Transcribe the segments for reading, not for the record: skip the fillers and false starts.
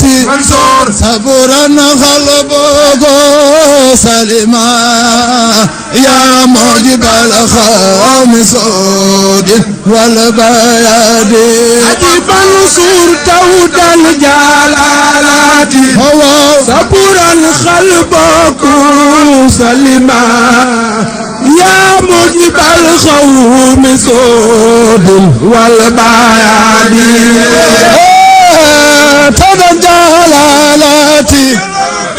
منصور صبرا قلبه سلما يا موجب الخوم سود والبياد عجيب منصور تود الجلالات هو صبرا قلبك سلما يا موجب الخوم سود والبياد تود الجلالات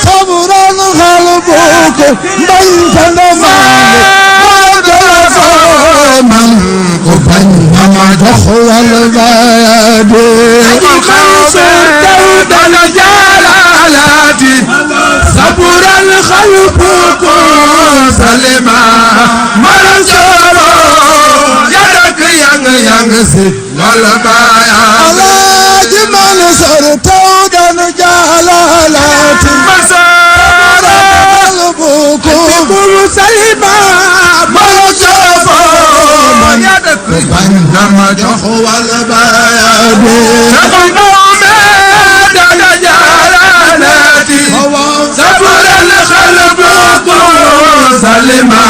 صبرا قلبك من سلما من قبل ما دخل البياد منصور تود الجلالات صبرا قلبك سلما منصور يدك yang si والبياد الله منصور تود الجلالات منصور قلبك سلما منصور يدك بينما دخل البياد صبر القلب سلما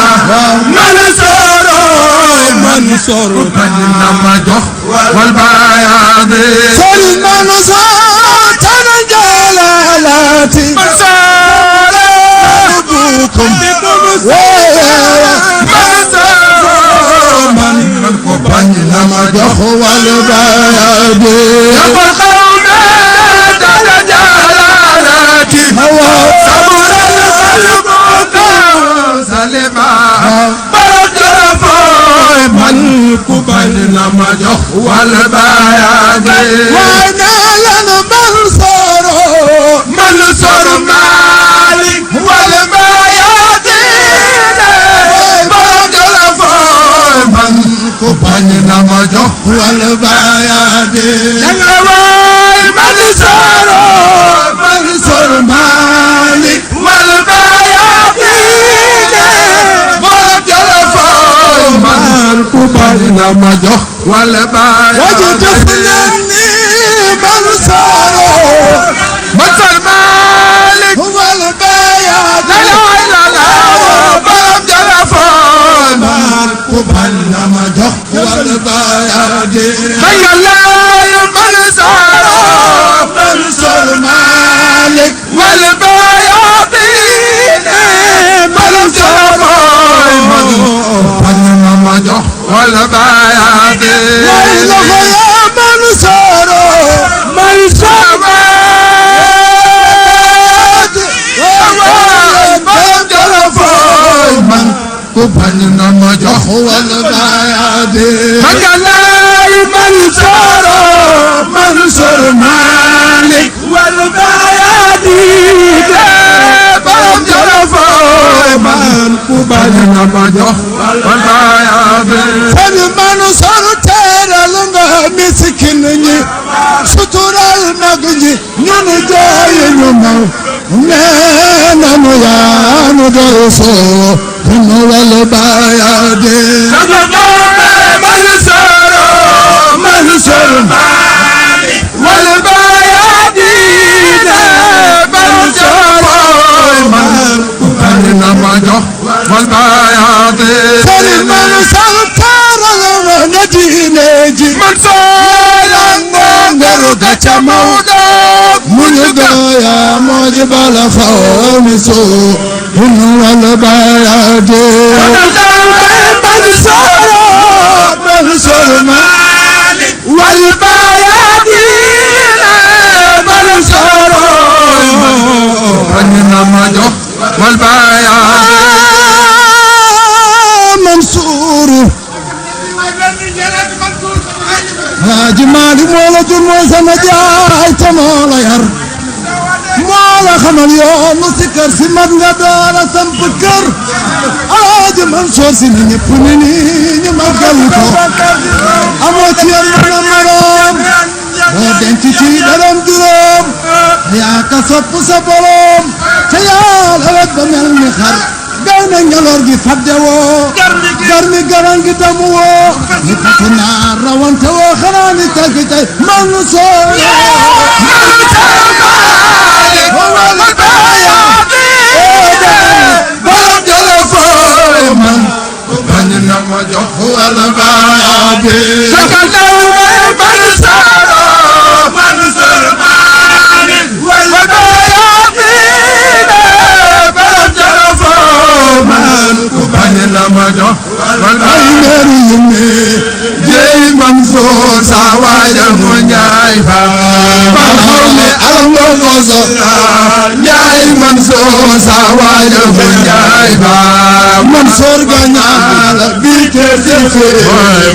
منصور بينما دخل والبياد سلمان صوت الجلالات منصور بكم بينما دخل البياد يقول قوم الجلالات صبر القلب سلما ملك بينما دخل والبياد وانا لنا منصور مالك والبياد بينما دخل البياد منصور مالك والبياد مالك بينما دخل والبياد وجدفنني منصور منصور مالك هو البياد لا بينما دخل البياد خير الله منصور مالك والبياد منصور بينما دخل والبياد ويله يا منصور منصور بينما دخل البياد فجلاي منصور مالك والبياد بينما دخل والبياد فالمنصور teral nga miskin ñi sutural mag ñi ñun jaay ñu naw nee nanu yaa nu doy soo nu wal bayaade منصور مالك والبياد بينما دخل والبياد فالمنصور teral nga na diine ji منصور ngaru gaca mawdo muñu gaya mooji bala xaw mi soo nu wal bayaade منصور مالك والبياد منصور بينما دخل والبياد منصور Haji Malik moo la jur mooy sama jaay te moo la yar moo la xamal yoonu si kër si mat nga door a samp kër Haji Mansour si na ñëpp ni nii ñu màggal ko amoo ci yar mën a maroom boo denc ci daram juróom yaa ka sopp sa borom te yaa la wet ba mel ni xar gaw na ñaloor gi fadde woo gar mi garan gi damu woo ni patu naar rawante woo xanaa ni tagi tay Mansour ngozo Njaay Mansour sa waaja bu Njaay ba Mansour gañaala bi te sefe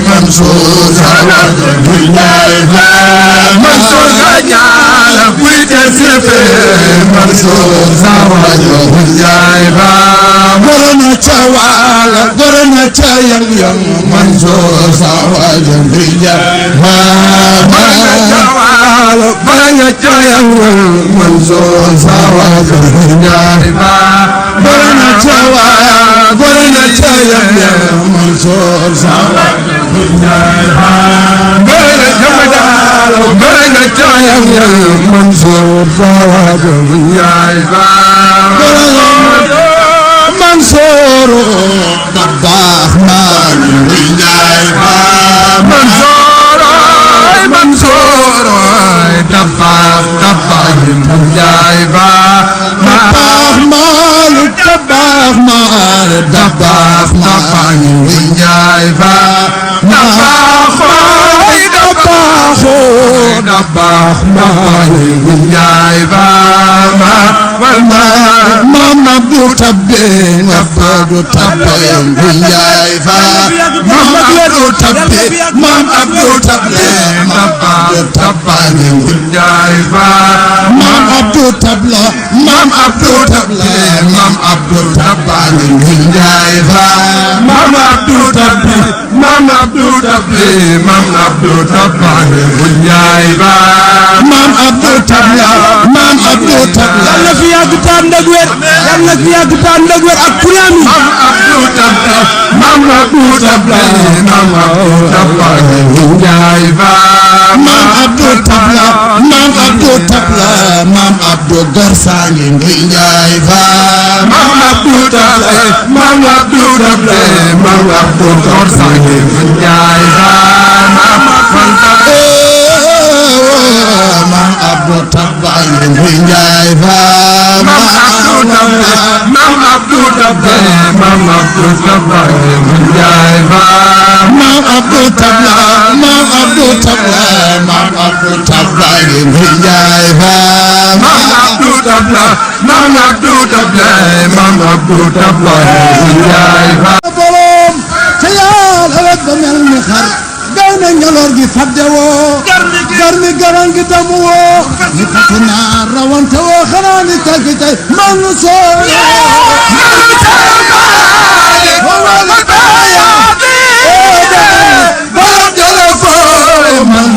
Mansour sa waaja bu Njaay ba Mansour gañaala bi te sefe Mansour sa waaja bu Njaay ba gorona ca waala gorona ca yang yang Mansour sa waaja bu Njaay ba Baranga cayang Mansour sa waaja bu Njaay ba gorona ca waala gorona ca yang yang Mansour sa waaja bu Njaay ba Baranga cayang Mansour sa waaja bu Njaay ba Mansour da baax maan bu Njaay ba Mansour tabax bu Njaay ba baax maal tabax maal tabax maal bu Njaay ba tabax bu Njaay ba Maam Abdou Tabbe Abdou Tabbe bu Njaay ba Maam Abdou Tabbe Maam Abdou Tabbe Abdou Tabbe bu Njaay ba Maam Abdou Tabla Maam Abdou Tabla Maam Abdou Tabbe bu Njaay ba Maam Abdou Tabbe Maam Abdou Tabbe Maam Abdou Tabbe bu Njaay ba Maam Abdou Tabla Maam Abdou Tabla yàlla fi yàgg taan ndëg wér yàlla fi yàgg taan ndëg wér ak kuréel yi Maam Abdou Tabbe Maam Abdou Tabbe Maam Abdou Tabbe bu Njaay ba Maam Abdou Tabla Maam Abdou Tabla Maam Abdou Garsangi bu Njaay ba Maam Abdou Tabbe Maam Abdou Tabbe Maam Abdou Garsangi bu Njaay ba Maam Abdou Tabla bu Njaay ba Maam Abdou Tabbe Maam Abdou Tabbe Maam Abdou Tabbe bu Njaay ba Maam Abdou Tabla Maam Abdou Tabla Maam Abdou Tabla bu Njaay ba Maam Abdou Tabbe Maam Abdou Tabbe Maam Abdou Tabbe bu Njaay ba borom ca Yàlla wet ba mel ni xar gaw na njaloor gi fadde woo garmi garan gi damu woo ni takku naar rawante woo xanaa ni taggi tay man soo borom jële foo man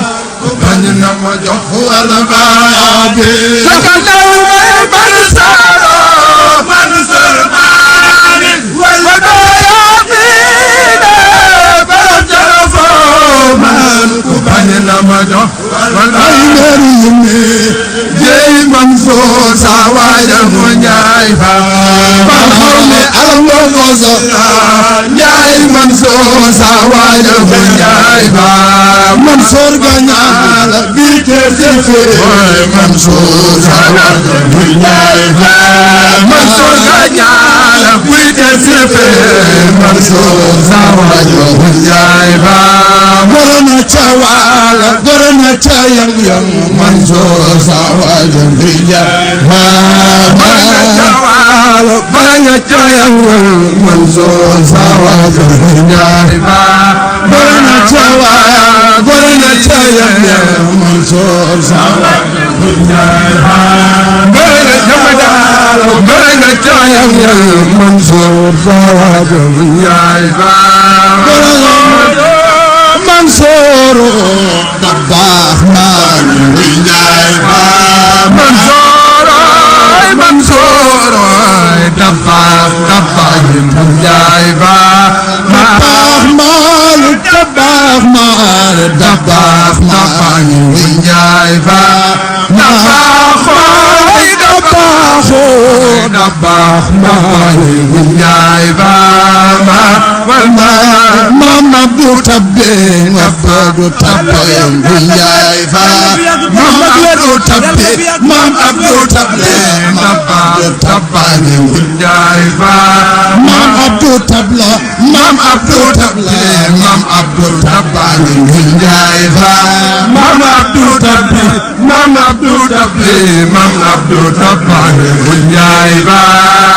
bañ na ma jox wala baabi saka daw may man saro man sarmani wala baabi borom jële foo man bañ na ma jox wala ay meeri yimmi jey Mansour sa waaja bu Njaay ba xaw ne alam wo ngozo Njaay Mansour sa waaja bu Njaay ba Mansour gañaala bi te sefe Mansour sa waaja bu Njaay ba Mansour gañaala bi te sefe Mansour sa waaja bu Njaay ba gorona ca waala gorona ca yang yang Mansour sa waaja bu Njaay ba Baranga cayang Mansour sa waaja bu Njaay ba gorona ca waala gorona ca yang yang Mansour sa waaja bu Njaay ba Baranga cayang Mansour sa waaja bu Njaay ba Mansour da baax maan bu Njaay ba Mansour tabax bu Njaay ba baax maal tabax maal tabax maal bu Njaay ba tabax bu Njaay ba Maam Abdou Tabbe Abdou Tabbe bu Njaay ba Maam Abdou Tabbe Maam Abdou Tabbe Maam Abdou Tabbe bu Njaay ba Maam Abdou Tabla Maam Abdou Tabbe Maam Abdou Tabbe bu Njaay ba Maam Abdou Tabbe Maam Mam Abdou Dabakh Mam Abdou Dabakh bu Njaay ba